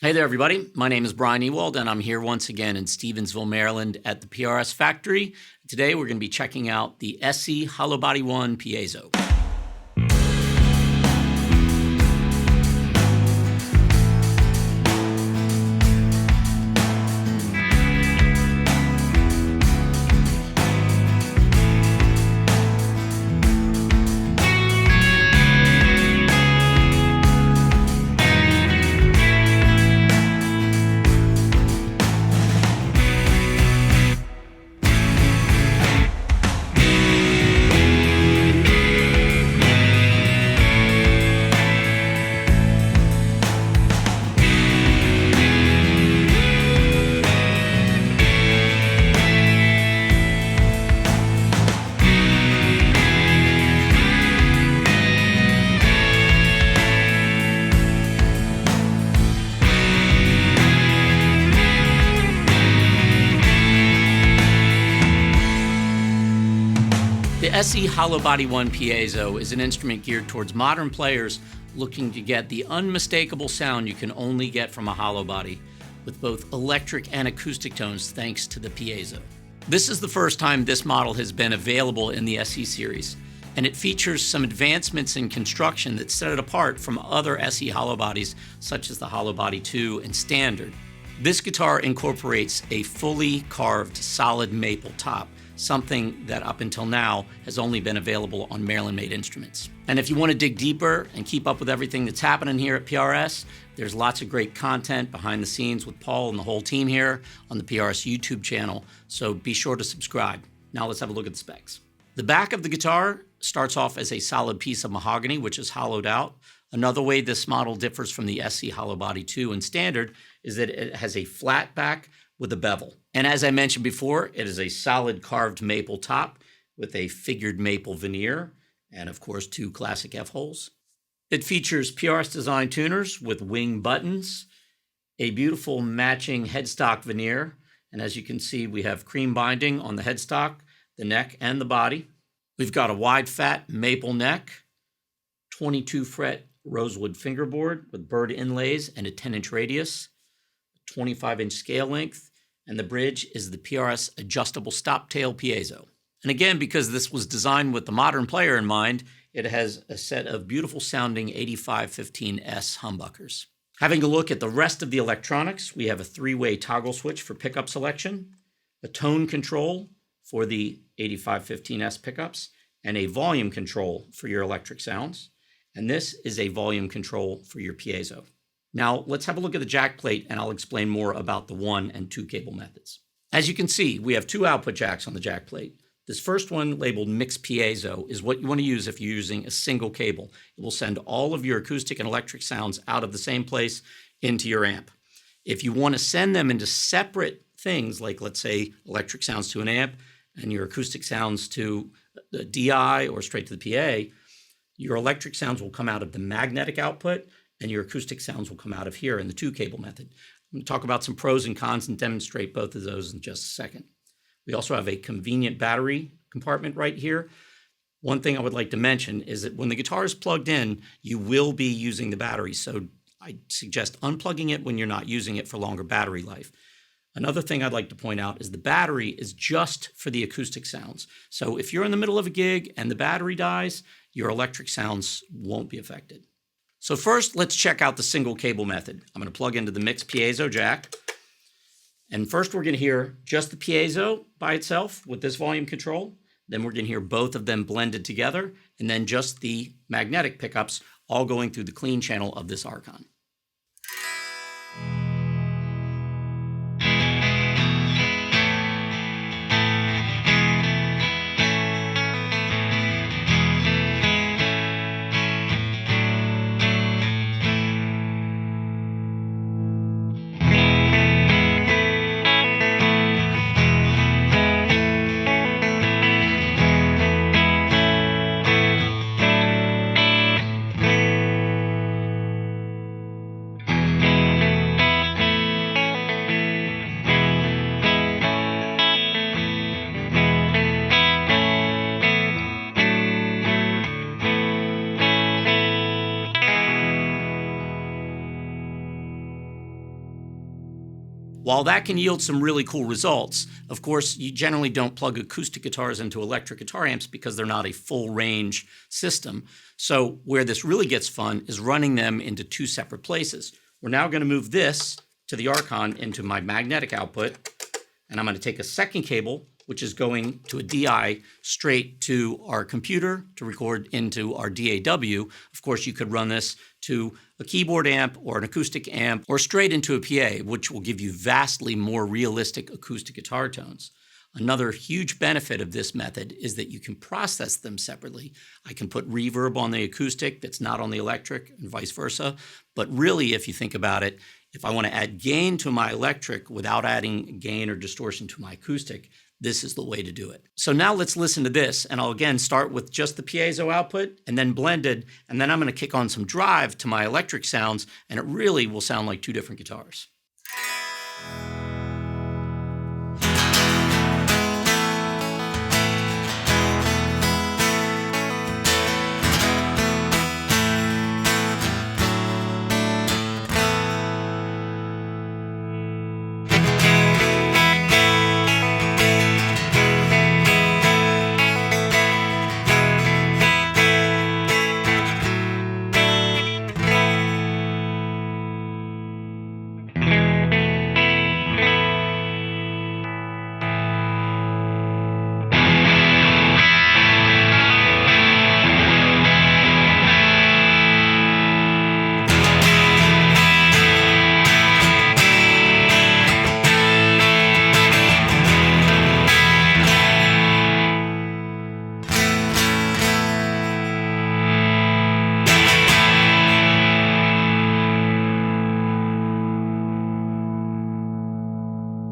Hey there, everybody. My name is Brian Ewald, and I'm here once again in Stevensville, Maryland at the PRS factory. Today, we're going to be checking out the SE Hollowbody 1 Piezo. The SE Hollowbody 1 Piezo is an instrument geared towards modern players looking to get the unmistakable sound you can only get from a hollow body, with both electric and acoustic tones thanks to the Piezo. This is the first time this model has been available in the SE series, and it features some advancements in construction that set it apart from other SE hollow bodies such as the Hollowbody 2 and Standard. This guitar incorporates a fully carved solid maple top, something that up until now has only been available on Maryland-made instruments. And if you want to dig deeper and keep up with everything that's happening here at PRS, there's lots of great content behind the scenes with Paul and the whole team here on the PRS YouTube channel, so be sure to subscribe. Now let's have a look at the specs. The back of the guitar starts off as a solid piece of mahogany, which is hollowed out. Another way this model differs from the SE Hollowbody 2 and Standard is that it has a flat back with a bevel. And as I mentioned before, it is a solid carved maple top with a figured maple veneer and, of course, 2 classic F-holes. It features PRS design tuners with wing buttons, a beautiful matching headstock veneer, and as you can see, we have cream binding on the headstock, the neck, and the body. We've got a wide fat maple neck, 22 fret rosewood fingerboard with bird inlays and a 10-inch radius, 25-inch scale length, and the bridge is the PRS adjustable stop tail Piezo. And again, because this was designed with the modern player in mind, it has a set of beautiful sounding 8515S humbuckers. Having a look at the rest of the electronics, we have a 3-way toggle switch for pickup selection, a tone control for the 8515S pickups, and a volume control for your electric sounds. And this is a volume control for your Piezo. Now, let's have a look at the jack plate, and I'll explain more about the 1 and 2 cable methods. As you can see, we have 2 output jacks on the jack plate. This first one, labeled Mix Piezo, is what you want to use if you're using a single cable. It will send all of your acoustic and electric sounds out of the same place into your amp. If you want to send them into separate things, like let's say electric sounds to an amp and your acoustic sounds to the DI or straight to the PA, your electric sounds will come out of the magnetic output and your acoustic sounds will come out of here in the 2-cable method. I'm going to talk about some pros and cons and demonstrate both of those in just a second. We also have a convenient battery compartment right here. One thing I would like to mention is that when the guitar is plugged in, you will be using the battery, so I suggest unplugging it when you're not using it for longer battery life. Another thing I'd like to point out is the battery is just for the acoustic sounds. So if you're in the middle of a gig and the battery dies, your electric sounds won't be affected. So first, let's check out the single cable method. I'm going to plug into the Mix Piezo jack. And first, we're going to hear just the Piezo by itself with this volume control. Then we're going to hear both of them blended together, and then just the magnetic pickups all going through the clean channel of this Archon. While that can yield some really cool results, of course, you generally don't plug acoustic guitars into electric guitar amps because they're not a full range system. So where this really gets fun is running them into two separate places. We're now going to move this to the Archon into my magnetic output, and I'm going to take a second cable, which is going to a DI straight to our computer to record into our DAW. Of course, you could run this to a keyboard amp or an acoustic amp or straight into a PA, which will give you vastly more realistic acoustic guitar tones. Another huge benefit of this method is that you can process them separately. I can put reverb on the acoustic that's not on the electric and vice versa. But really, if you think about it, if I want to add gain to my electric without adding gain or distortion to my acoustic, this is the way to do it. So now let's listen to this, and I'll again start with just the piezo output and then blended, and then I'm going to kick on some drive to my electric sounds, and it really will sound like two different guitars.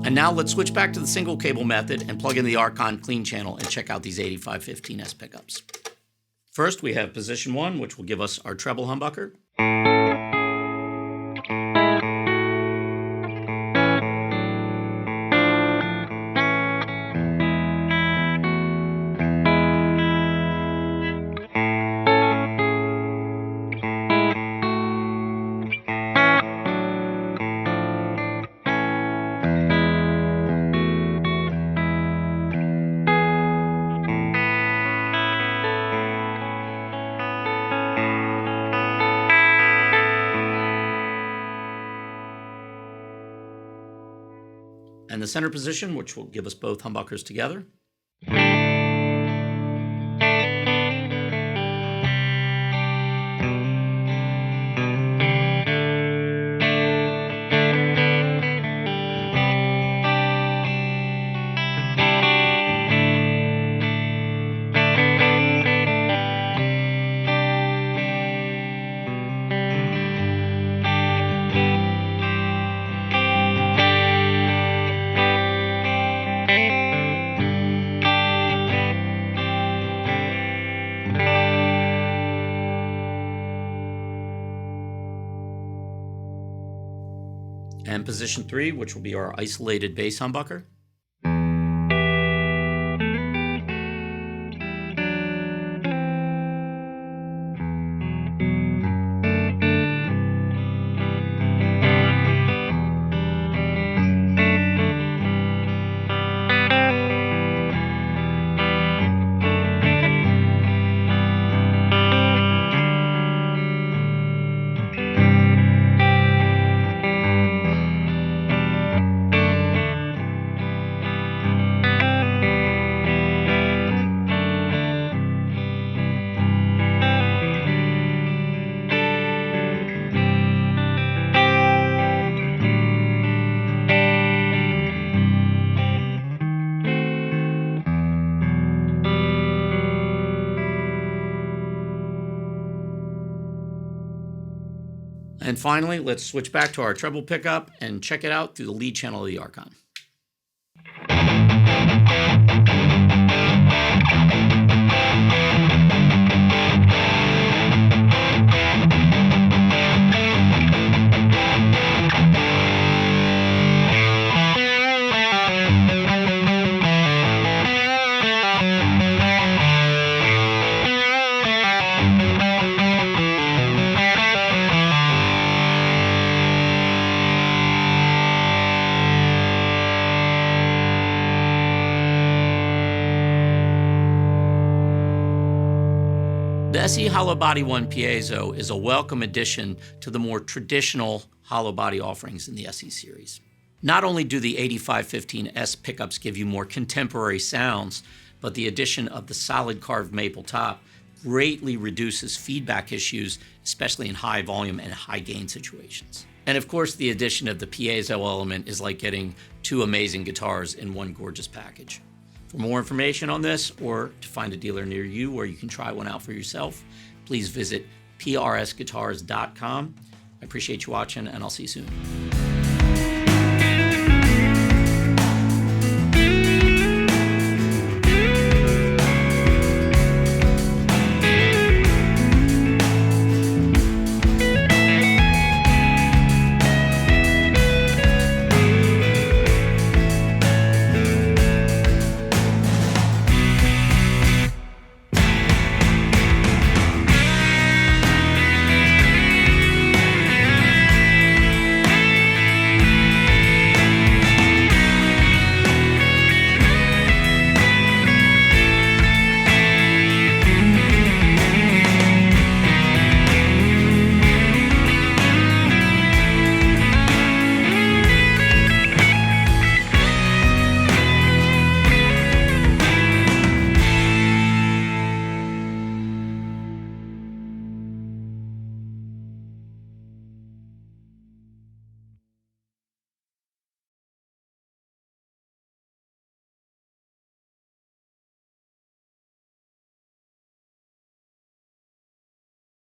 And now let's switch back to the single cable method and plug in the Archon clean channel and check out these 8515S pickups. First, we have position 1, which will give us our treble humbucker. And the center position, which will give us both humbuckers together. And position 3, which will be our isolated bass humbucker. And finally, let's switch back to our treble pickup and check it out through the lead channel of the Archon. SE Hollowbody 1 Piezo is a welcome addition to the more traditional Hollowbody offerings in the SE series. Not only do the 8515S pickups give you more contemporary sounds, but the addition of the solid carved maple top greatly reduces feedback issues, especially in high volume and high gain situations. And of course, the addition of the piezo element is like getting two amazing guitars in one gorgeous package. For more information on this, or to find a dealer near you where you can try one out for yourself, please visit prsguitars.com. I appreciate you watching, and I'll see you soon.